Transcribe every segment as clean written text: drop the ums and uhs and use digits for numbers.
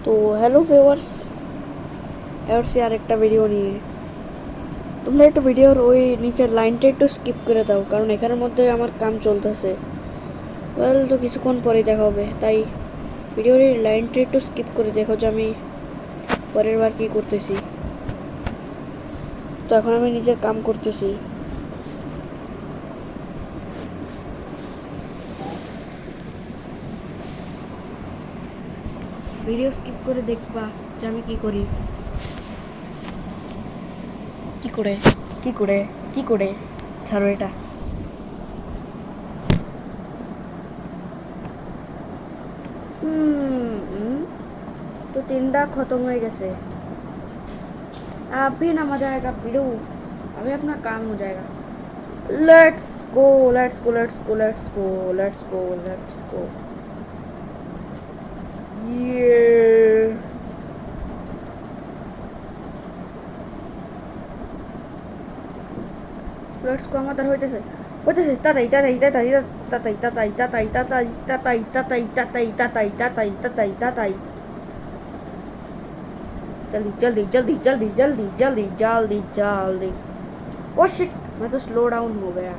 তো hello viewers, এবারছি আর একটা video নিয়ে। তোমরা একটু ভিডিওর ওই নিচের লাইনটা একটু স্কিপ করে দাও, কারণ এখানের মধ্যে আমার কাম চলতেছে। ওয়েল, তো কিছুক্ষণ পরেই দেখা হবে, তাই ভিডিওর এই লাইনটা একটু স্কিপ করে দেখো যে আমি পরের বার কি করতেছি। তো এখন আমি নিজের কাম করতেছি। ভিডিও স্কিপ করে দেখবা যে আমি কি করি। কি করে কি করে কি করে ছাড়ো এটা। তো তিনটা খতম হয়ে গেছে। आप भी ना मजा आएगा वीडियो, अभी अपना काम हो जाएगा। Let's go let's go let's go let's go let's go let's go ये लेट्स गो আমাদের হইতেছে হইতেছে তাতাই তাতাই তাতাই তাতাই তাতাই তাতাই তাতাই তাতাই তাতাই তাতাই তাতাই তাতাই তাতাই তাতাই जल्दी जल्दी जल्दी जल्दी जल्दी जल्दी जल्दी जल्दी। ओ शिट, मैं तो स्लो डाउन हो गया।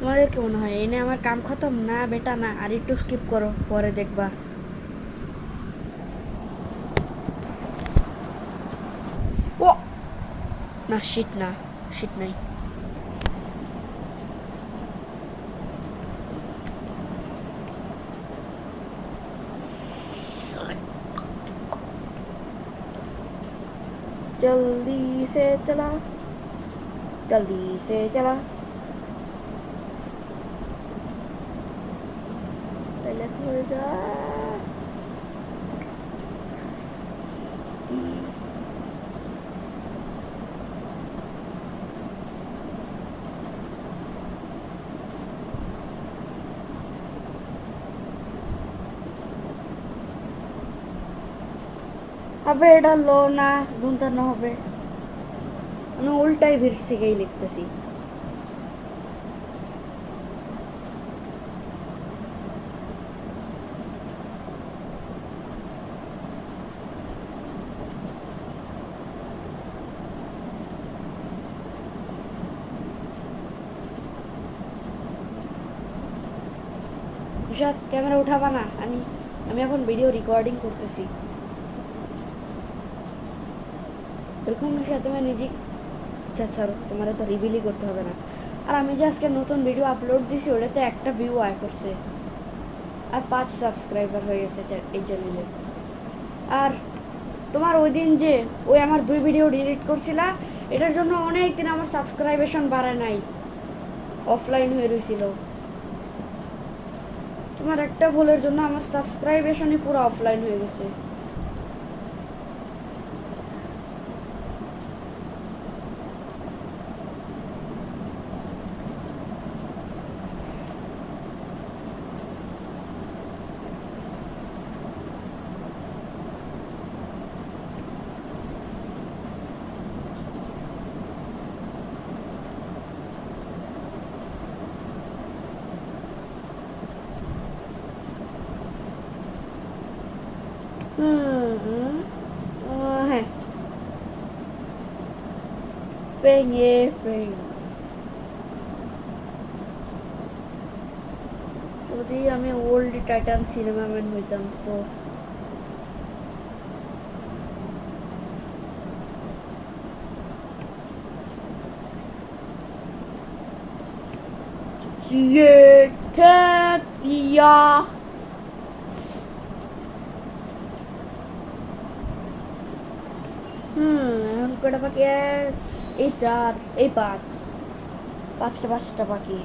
তোমাদের কি মনে হয় এনে আমার কাম খতম? না বেটা না, আর একটু স্কিপ করো, পরে দেখবা। ও না, শিট না, শিট নাই। जल्दी से चला, जल्दी से चला, पहले हो जा। আবে এটা লো না, গুনতানো হবে। আমি উল্টাই ভিড় থেকেই লিখতেছি। তুষার, ক্যামেরা উঠাবা না, আমি এখন ভিডিও রেকর্ডিং করতেছি। এরকম বিষয়ে তুমি নিজে, আচ্ছা ছাড়ো, তোমার তো রিভিলই করতে হবে না। আর আমি যে আজকে নতুন ভিডিও আপলোড দিছি ওটাতে একটা ভিউ আয় করছে, আর 5 সাবস্ক্রাইবার হয়ে গেছে এই চ্যানেলে। আর তোমার ওই দিন যে ওই আমার 2 ভিডিও ডিলিট করছিলা, এটার জন্য অনেক দিন আমার সাবস্ক্রাইবেশন বাড়ে নাই, অফলাইন হয়ে রয়েছিল। তোমার একটা ভুলের জন্য আমার সাবস্ক্রাইবেশনই পুরো অফলাইন হয়ে গেছে। হ্যাঁ, যদি আমি ওল্ড টাইটান সিনেমা ম্যান হইতাম তো এখন কটা পাখি? এই 4, এই 5, 5টা পাখি।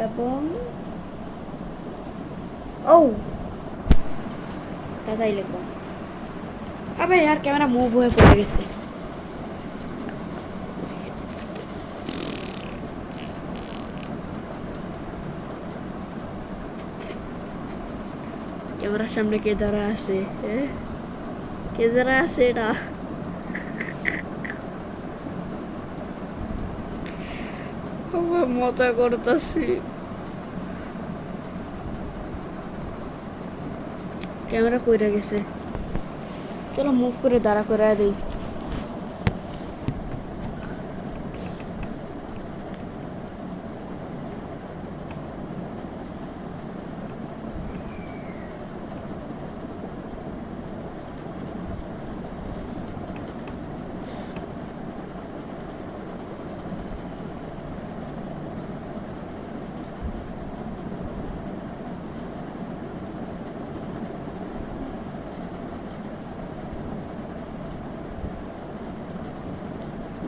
এবং ও তাই লিখবো। আবে यार ক্যামেরা মুভ হয়ে পড়ে গেছে। ক্যামেরার সামনে কে দাঁড়া আছে? কে দাঁড়া আছে এটা? আমার মজা করতেছি। ক্যামেরা কইরা গেছে। চলো মুভ করে দাঁড়া করে দেই।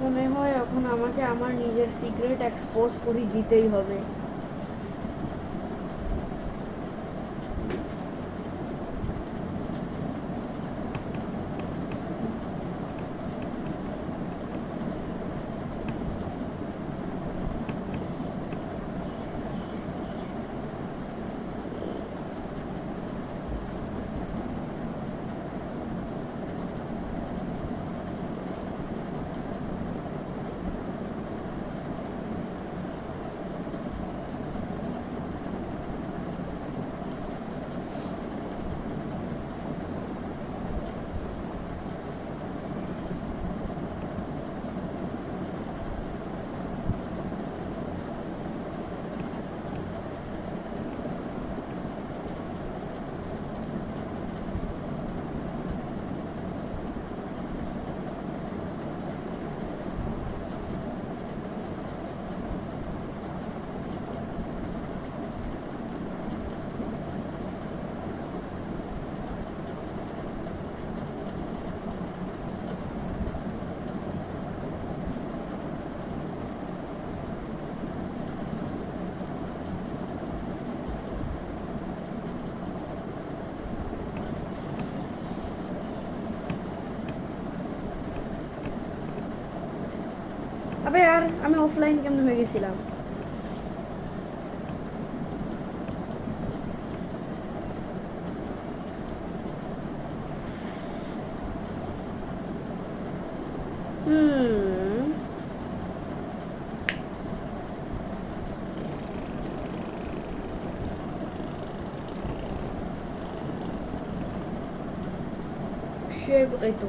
মনে হয় এখন আমাকে আমার নিজের সিক্রেট এক্সপোজ করে দিতেই হবে। আবে यार আমি অফলাইন কেমনে হয়ে গেছিলাম? সে এই তো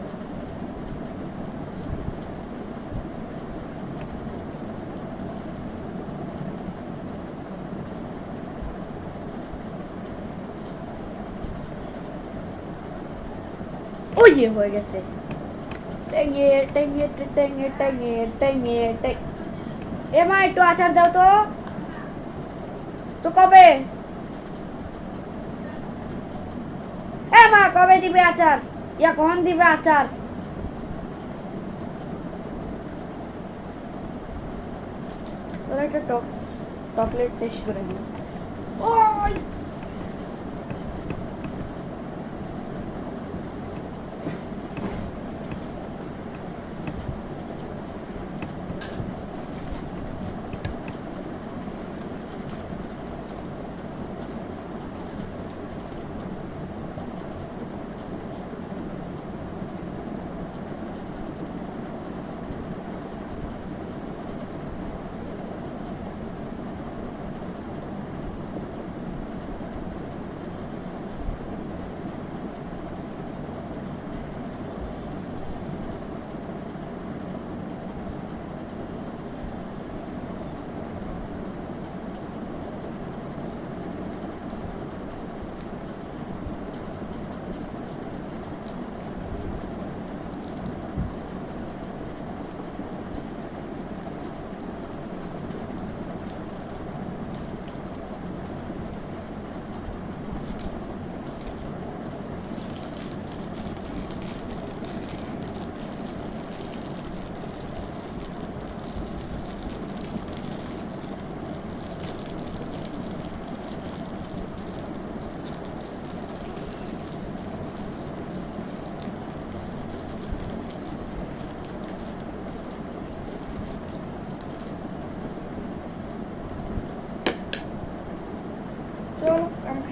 ওই হয়ে গেছে। টেঙে টেঙে টেঙে টেঙে টেঙে টেঙে। এ মা একটু আচার দাও তো। তো কবে? এ মা কবে দিবে আচার? ইয়া কখন দিবে আচার? তোরা একটা চকলেট টেস্ট করে দিই। ওই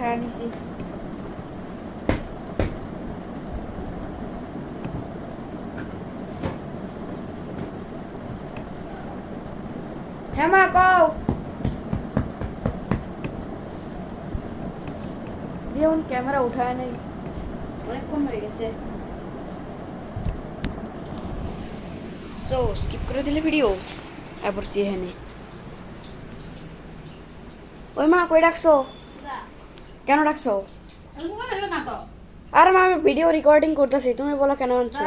উঠায় নিছি। হেমা কও দিয়ে ক্যামেরা উঠায় নাই, অনেকক্ষণ হয়ে গেছে। সো স্কিপ করে দিলে ভিডিও এরপর সি এখানে। ওই মা কই ডাকছো? কেন ডাকছো? আরে মা আমি ভিডিও রেকর্ডিং করতেছি, তুমি বলো কেন আনছো?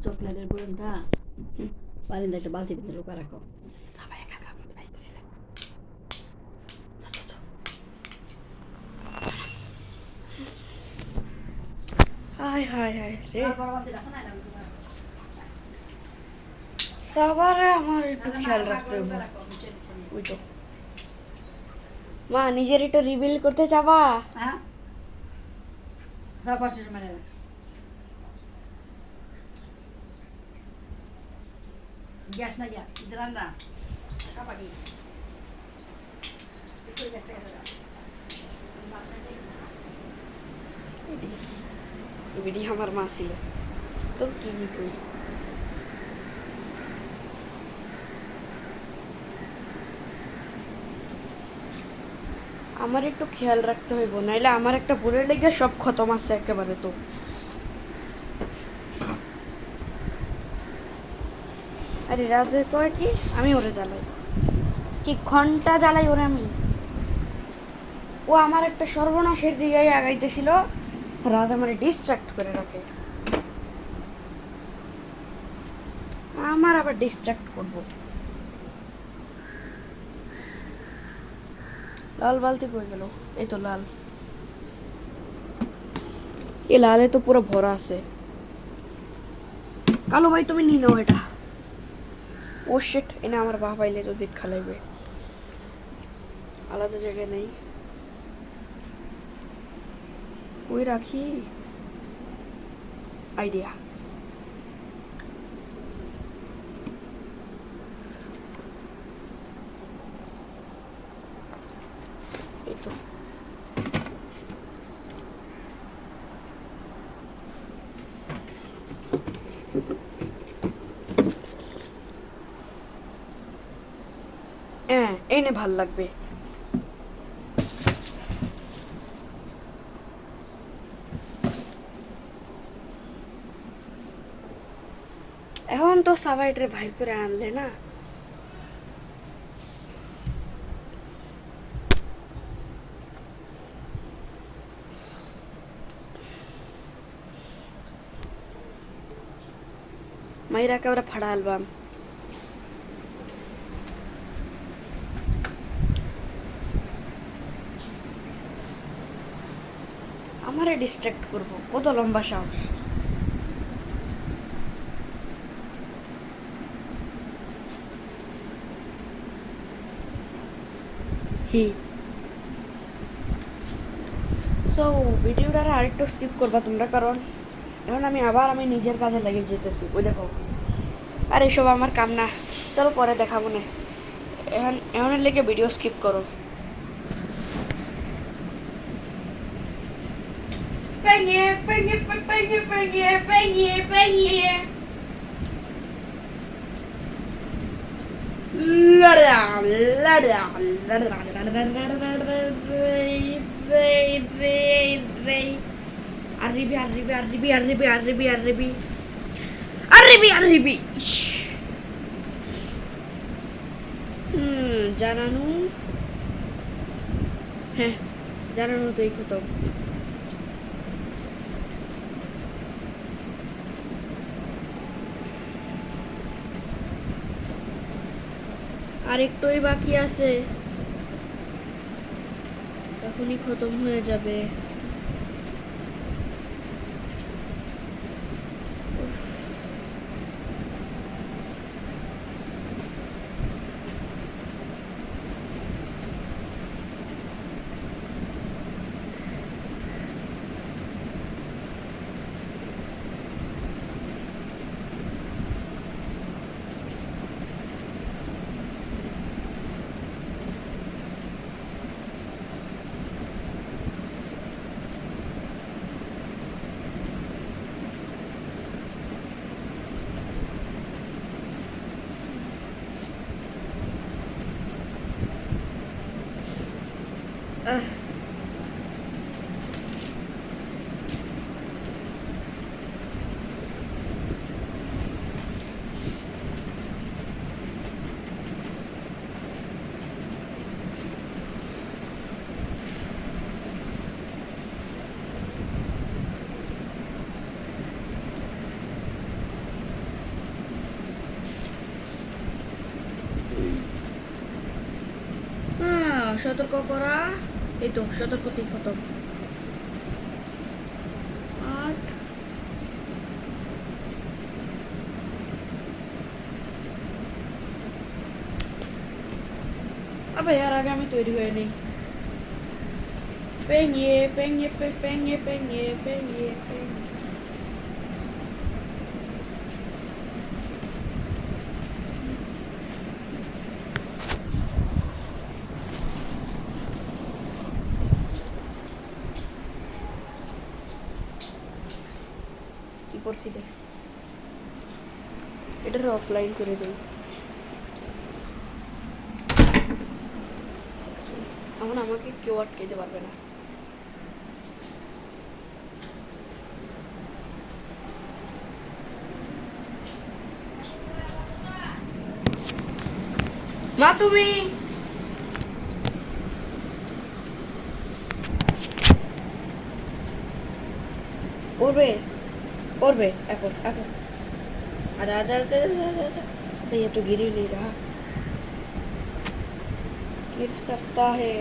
চকলেটের বয়মটা বারিন্দা একটা বালতি ভিতরে লুকা রাখো। হায় হায় হায় রে, সবার আমার একটু খেয়াল রাখতে হবে। ওই তো মা নিজের একটু রিভিল করতে চাবা? হ্যাঁ মানে গ্যাস না গ্যাস দিলাম না কাপাকি বিডি আমার মা ছিল তো কি কই। আমার একটু খেয়াল রাখতে হইব, নাইলে আমার একটা ভুলের লেগে সব খতম আছে একেবারে। তো আরে রাজে কয় কি আমি ওরে জ্বালাই, কি ঘন্টা জ্বালাই ওরে আমি। ও আমার একটা সর্বনাশের দিকে আগাইতেছিল, রাজ আমার ডিস্ট্রাক্ট করে রাখে। আমার আবার ডিস্ট্রাক্ট করবো। লাল বালতি কই গেল? এই তো লাল, এই লালে তো পুরো ভরা আছে। কালো ভাই তুমি নিয়ে নাও এটা। ও শিট, এনে আমার বাবা পাইলে তো দেখ খালাইবে, আলাদা জায়গায় নেই। ওই রাখি আইডিয়া। এই তো হ্যাঁ, এনে ভাল লাগবে। এখন তো সাবাইটরে ভাই করে আনলে না। মাইরাকে ওরা ফাড়া অ্যালবাম। আমারে ডিস্ট্রাক্ট করবো, কত লম্বা সাহস। হি সো ভিডিওটা আরেকটু স্কিপ করবা তোমরা, কারণ এখন আমি নিজের কাজে লেগে যেতেছি। ওই দেখো, আর এসব আমার কাম না, চলো পরে দেখাবো না। এখন লেগে ভিডিও স্কিপ করো। Penye, penye, penye, penye, penye, penye. Arribi, arribi, arribi, arribi, arribi, arribi. Arribi, arribi. জানানো, হ্যাঁ জানানো তো এই খতম। আর একটুই বাকি আছে, এখনই খতম হয়ে যাবে। সতর্ক করা, এই তো সতর্কতি খতম। 8 আবে यार আগে আমি তৈরি হয়ে নেই। পেঙে পেঙে পেঙে পেঙে পেঙে পেঙে কি পড়ছি দেখ, এটার অফলাইন করে দেই। এখন আমাকে কেউ আটকাইতে পারবে না। মা তুমি পড়বে पढ़बे এখন এখন आजा आजा आजा आजा आजा भैया तो गिर ही नहीं रहा, गिर सकता है।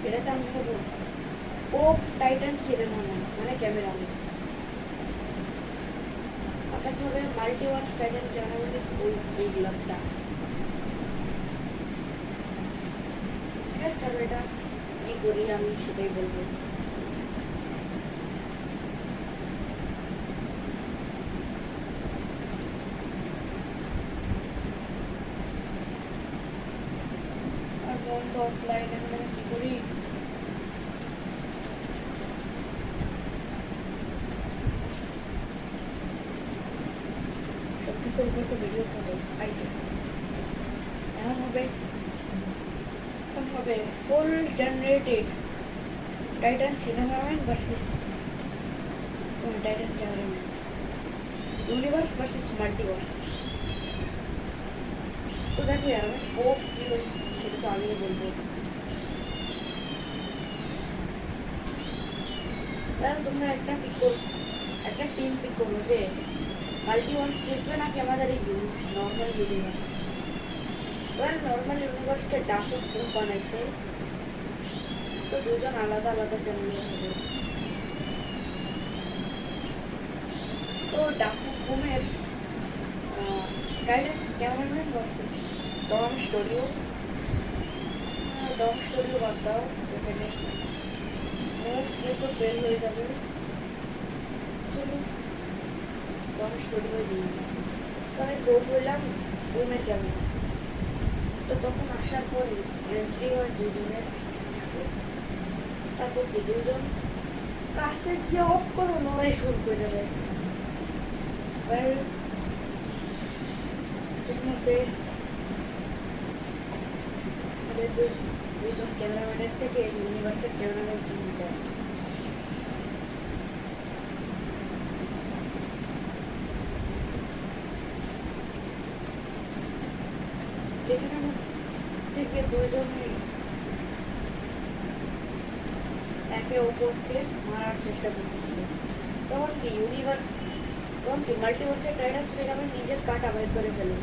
এটা আমি বলবো ওফ টাইটান সিনেমা মানে ক্যামেরা में আকাশে হবে মাল্টিভার্স টাইটান ক্যামেরা মানে ওই এই লাগটা চলো এটা কি করি আমি সেটাই বলবো। তো অফলাইন এখন আমি কি করি, সব কিছুর উপর তো ভিডিও কত আইডিয়া। এখন হবে full generated Titan cinemaman versus Titan cameraman, universe versus multiverse. তো দেখো यार আমি অফ কি সেটা তো আগেই বলবো। তোমরা একটা টিম পিক করো যে মাল্টিভার্স জিতবে নাকি আমাদের এই নর্মাল ইউনিভার্স। এবার নর্মাল ইউনিভার্সকে ডাফক গ্রুপ বানাইছে, তো দুজন আলাদা আলাদা চ্যানেলে হবে। তো ডাফক গ্রুপের টাইটান ক্যামেরাম্যান ভার্সেস ডম স্টুডিও বাদ দাও, এখানে মোস্ট তো ফেল হয়ে যাবে। চলো ডম স্টুডিও দিই, তো আমি গো করলাম রুমের ক্যামেরা। তো তখন আসার পরে এন্ট্রি হয় দুজনের, তারপর কি দুজন কাছে গিয়ে অফ করো লড়াই শুরু করে দেবে। মধ্যে দুজন ক্যামেরাম্যানের থেকে ইউনিভার্সের ক্যামেরাম্যান কিনে যায়। যেখানে থেকে দুজনে একে অপরকে মারার চেষ্টা করতেছিল, তখন কি মাল্টিভার্সের টাইটান স্পিকারম্যান নিজের কাটা বের করে ফেলে।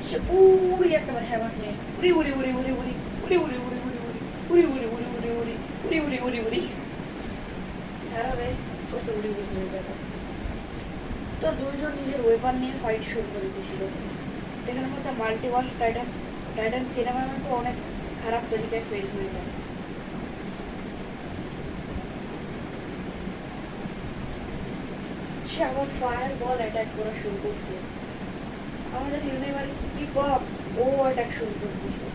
সে উড়ি একেবারে হ্যাঁ মাঠে উড়ি উড়ি উড়ি উড়ি উড়ি উড়ি উড়ি উড়ি উড়ি উড়ি উড়ি উড়ি উড়ি উড়ি উড়ি উড়ি উড়ি উড়ি উড়ি ছাড়াবে কত উড়ি উড়ি হয়ে যাবে। তো দুজন নিজের ওয়েপন নিয়ে ফাইট শুরু করে দিয়েছিল, যেখানের মধ্যে মাল্টিভার্স টাইটান সিনেমার মধ্যে অনেক খারাপ তরিকায় ফেল হয়ে যায়। সে আবার ফায়ার বল অ্যাটাক করা শুরু করছে, আমাদের ইউনিভার্স কি কম ও অ্যাটাক শুরু করে দিয়েছে।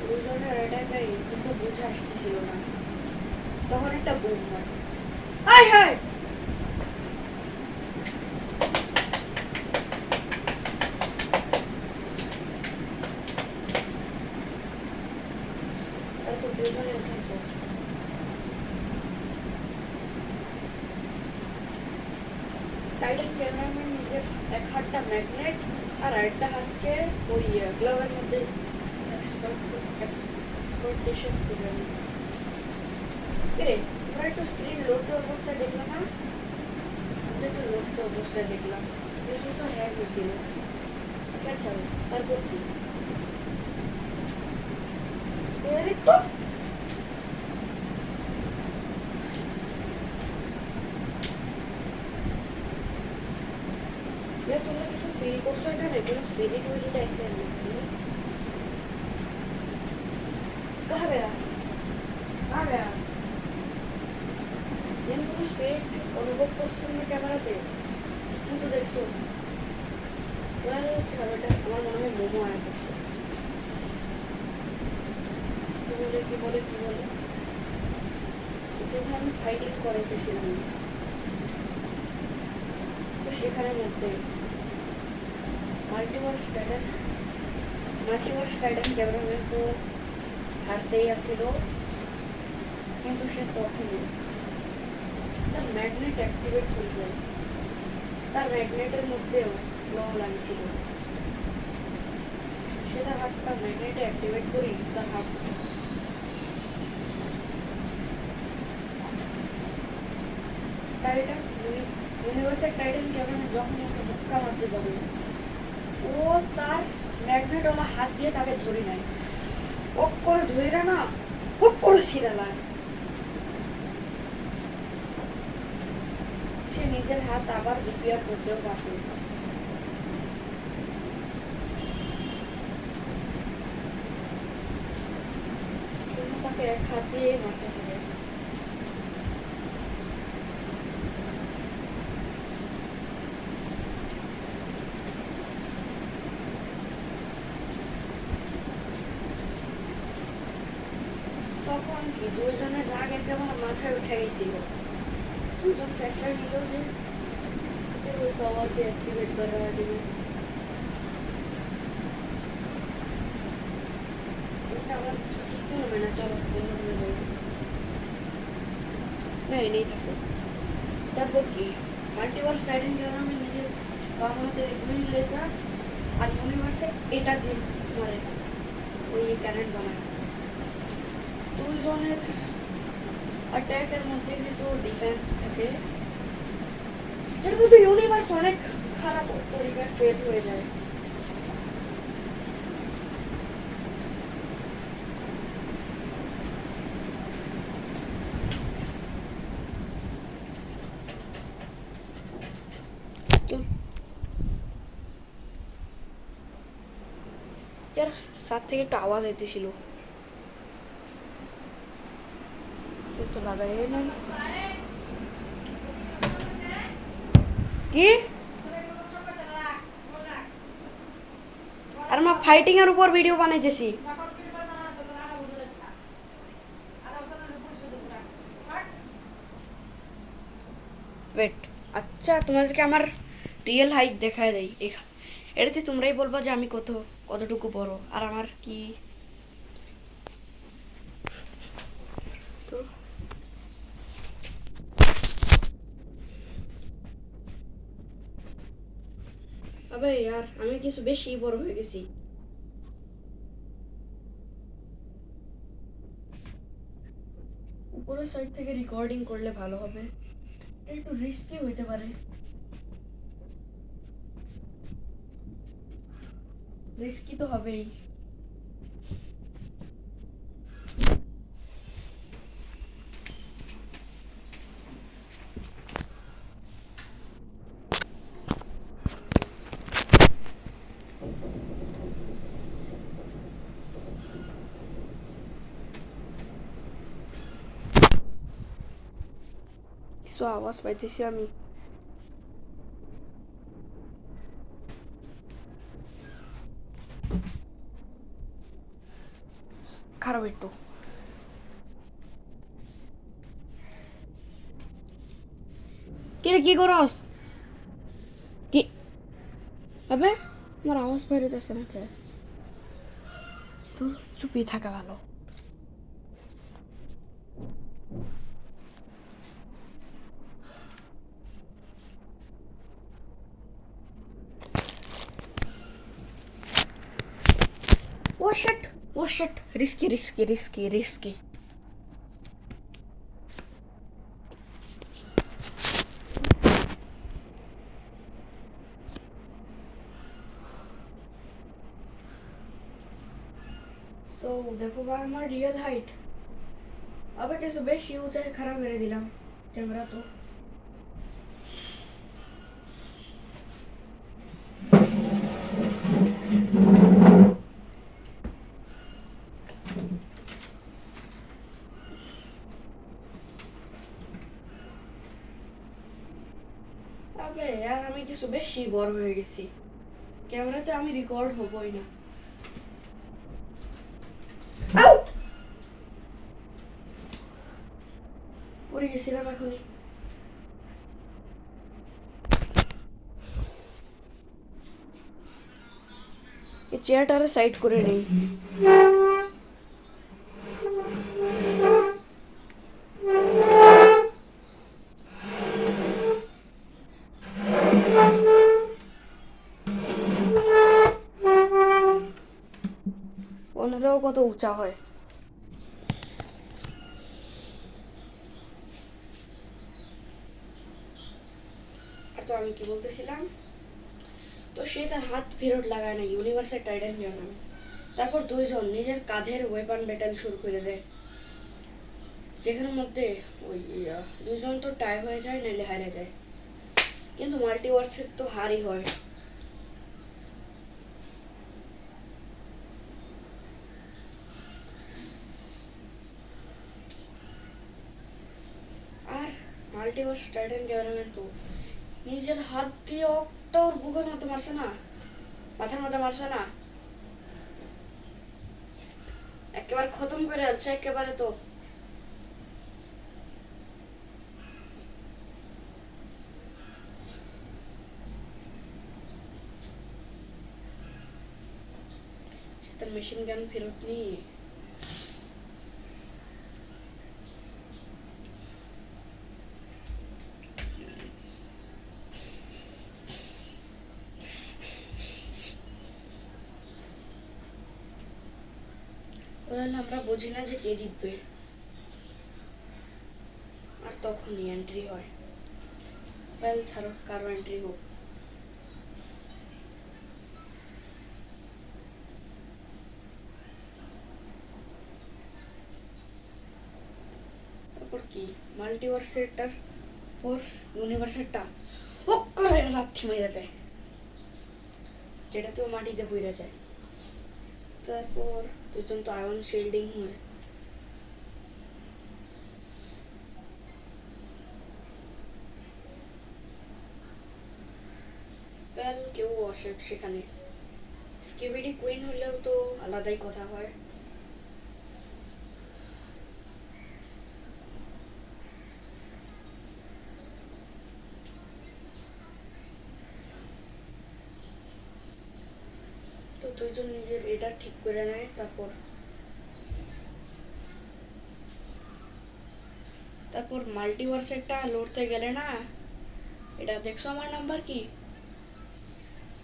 দুজনের অ্যাটাকে কিছু বুঝে আসতেছিল না, তখন একটা বুম হয়। হায় হায় তারপর দুজনে ওঠার পর টাইটান ক্যামেরাম্যান নিজের এক হাতটা ম্যাগনেট আর আরেকটা হাতকে ওই গ্লাভের মধ্যে এক্সপোর্টেশন করে নিল। আমরা একটু স্ক্রিন লোড অবস্থায় দেখলাম না, আমরা একটু লোড অবস্থায় দেখলাম। কিছু তো হ্যাক হয়েছিল কেন ছাড়ো তারপর কি এদিক তো यार तुमने किसी फील করছো এখানে কোনো স্পিরিট উইরিট আছে নাকি कहाँ गया कहाँ गया यार কোনো স্পিরিট অনুভব করছো তুমি ক্যামেরাতে তুমি তো দেখছো यार ছাড়াটা আমার মনে হয় মোমো আয়া করছে কি বলে যখন আমি ফাইটিং করাইতেছিলাম তো সেখানের মধ্যে মাল্টিভার্স টাইটান ক্যামেরাম্যান তো হারতেই আসিল কিন্তু সে তখনই তার ম্যাগনেট অ্যাক্টিভেট করল তার ম্যাগনেটের মধ্যেও ল লাগছিল সে তার হাতটা ম্যাগনেটে অ্যাক্টিভেট করি তার হাত টাইটান ইউনিভার্সাল টাইটান ক্যামেরা যখন একটা ধাক্কা মারতে যাবে ও তার ম্যাগনেটওয়ালা হাত দিয়ে তাকে ধরে নেয় ওক করে ধরে না ওক করে ছিঁড়ালায় সে নিজের হাত আবার রিপেয়ার করতেও পারত তাকে এক হাত দিয়ে মারতে থাকে তখন কি দুইজনের রাগ একেবারে মাথায় উঠে গেছিল দুজন ফেসলা নিল যে ওই পাওয়ার দিয়ে অ্যাক্টিভেট করা দেবে ওটা আমার কিছু ঠিক হবে না চলো অন্য যাই না এনেই থাকো তারপর কি মাল্টিভার্স টাইটান যেমন আমি নিজের বাম হাতে দুই লেজার আর ইউনিভার্সে এটা দিয়ে মারে ওই ক্যারেন্ট বানায় দুইজনের অ্যাটাকের মধ্যে কিছু ডিফেন্স থাকে এর মধ্যে ইউনিভার্স অনেক খারাপ তরিকায় ফেল হয়ে যায় এর সাথ থেকে একটা আওয়াজ আইতেছিল তো লাগাই নাই কি আর মা ফাইটিং এর উপর ভিডিও বানাইতেছি ওয়েট আচ্ছা তোমাদেরকে আমার রিয়েল হাইট দেখায় দেই এটাতে তোমরাই বলবা যে আমি কতটুকু বড় আর আমার কি তো আবে यार আমি কিছু বেশি বড় হয়ে গেছি উপরের সাইড থেকে রেকর্ডিং করলে ভালো হবে একটু রিস্কি হইতে পারে রিস্কি তো হবেই কিছু আওয়াজ পাইতেছি আমি খারাপ একটু কিরে কি করস কি আবে আমার আওয়াজ বেরোতেছে না কে তোর চুপি থাকা ভালো Oh shit, risky. আমার রিয়েল হাইট আবার কিছু বেশি উঁচাই খারাপ করে দিলাম ক্যামেরা তো আবে यार আমি কিছু বেশি বড় হয়ে গেছি ক্যামেরাতে আমি রেকর্ড হবই না আউ পড়ে গেছিলাম এখনই এই চেয়ারটারে সাইড করে নেই ওনারাও কত উঁচা হয় আর তো আমি কি বলতেছিলাম তো সে তার হাত ফেরত লাগায় না ইউনিভার্সের টাইটান গেম তারপর দুইজন নিজের কাঁধের ওয়েপন ব্যাটেল শুরু করে দেয় যেখানের মধ্যে ওই দুইজন তো টাই হয়ে যায় নাহলে হারে যায় কিন্তু মাল্টিভার্সের তো হারই হয় আর মাল্টিভার্স টাইটান গেম তো নিজের হাত দিয়ে একটা ওর বুকের মতো মারছে না মাথার মতো মারছে না একেবারে খতম করে আনছে একেবারে তো তার মেশিন গান ফেরত নিয়ে আমরা বুঝি না যে কে জিতবে আর তখনই এন্ট্রি হয় ওয়েল ছাড়ো কারো এন্ট্রি হোক তারপর কি মাল্টিভার্সেরটার পর ইউনিভার্সেরটা করে লাথি মেরে দেয় যেটাতেও মাটিতে পড়ে যায় তারপর দুজন তো আয়রন শিল্ডিং হয় ওয়েল কেউ আসে সেখানে স্কিবিডি কুইন হলেও তো আলাদাই কথা হয় তো দুইজন নিজের এটা ঠিক করে নেয় তারপর মাল্টিভার্সেরটা লড়তে গেলে না এটা দেখছো আমার নাম্বার কি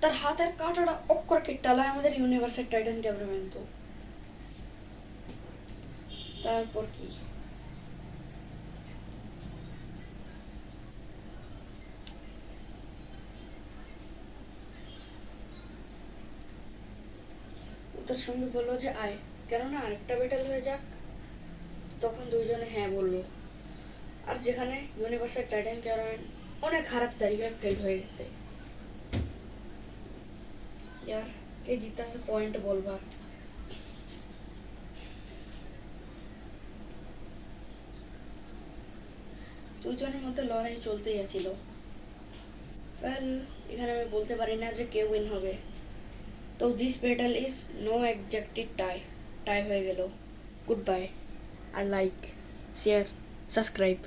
তার হাতের কাঁটাটা অক্ষর কেটালায় আমাদের ইউনিভার্সের টাইটান ক্যামেরাম্যান তো তারপর কি ওদের সঙ্গে বললো যে আয় কেননা আরেকটা ব্যাটেল হয়ে যাক তখন দুইজনে হ্যাঁ বললো আর যেখানে ইউনিভার্সের টাইটান ক্যামেরাম্যান অনেক খারাপ তারিখায় ফেল হয়ে গেছে यार কে জিতাছে পয়েন্ট বলবা দুজনের মধ্যে লড়াই চলতেই আছিল ওয়েল এখানে আমি বলতে পারি না যে কে উইন হবে তো দিস ব্যাটল ইজ নো এক্সাক্টেড টাই হয়ে গেল গুড বাই আর লাইক শেয়ার সাবস্ক্রাইব